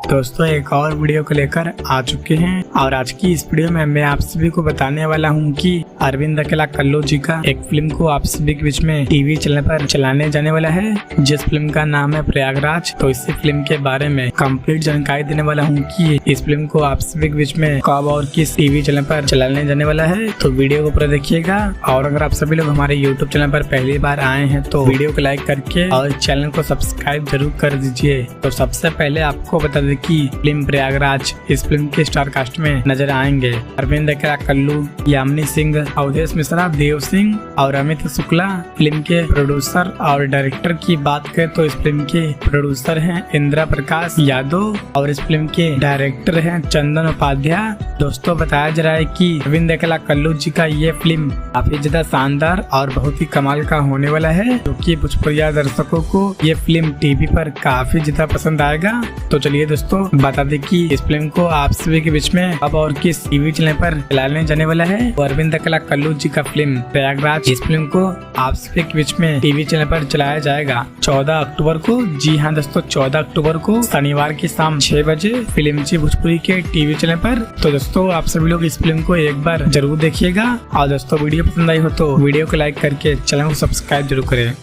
दोस्तों एक और वीडियो को लेकर आ चुके हैं और आज की इस वीडियो में मैं आप सभी को बताने वाला हूं कि अरविंद अकेला कल्लू जी का एक फिल्म को आप सभी के बीच में टीवी चैनल पर चलाने जाने वाला है, जिस फिल्म का नाम है प्रयागराज। तो इस फिल्म के बारे में कंप्लीट जानकारी देने वाला हूं कि इस फिल्म को आप सभी के बीच में कब और किस टीवी चैनल पर चलाने जाने वाला है। तो वीडियो को पूरा देखिएगा और अगर आप सभी लोग हमारे यूट्यूब चैनल पर पहली बार आए हैं तो वीडियो को लाइक करके और चैनल को सब्सक्राइब जरूर कर दीजिए। तो सबसे पहले आपको बता दें कि फिल्म प्रयागराज, इस फिल्म के स्टार कास्ट में नजर आएंगे अरविंद अकेला कल्लू, यामिनी सिंह, अवधेश मिश्रा, देव सिंह और अमित शुक्ला। फिल्म के प्रोड्यूसर और डायरेक्टर की बात करें तो इस फिल्म के प्रोड्यूसर हैं इंदिरा प्रकाश यादव और इस फिल्म के डायरेक्टर हैं चंदन उपाध्याय। दोस्तों बताया जा रहा है कि अरविंद अकेला कल्लू जी का ये फिल्म काफी ज्यादा शानदार और बहुत ही कमाल का होने वाला है, क्योंकि भोजपुरिया दर्शकों को ये फिल्म टीवी पर काफी ज्यादा पसंद आएगा। तो चलिए दोस्तों बता दें कि इस फिल्म को आप सभी के बीच में अब और किस टीवी चैनल पर चलाने जाने वाला है। अरविंद अकेला कल्लू जी का फिल्म प्रयागराज, इस फिल्म को आप सभी के बीच में टीवी चैनल पर चलाया जाएगा 14 अक्टूबर को। जी हाँ दोस्तों, 14 अक्टूबर को शनिवार की शाम 6 बजे फिल्म जी भोजपुरी के टीवी चैनल पर। तो दोस्तों आप सभी लोग इस फिल्म को एक बार जरूर देखिएगा और दोस्तों वीडियो पसंद आई हो तो वीडियो को लाइक करके चैनल को सब्सक्राइब जरूर करें।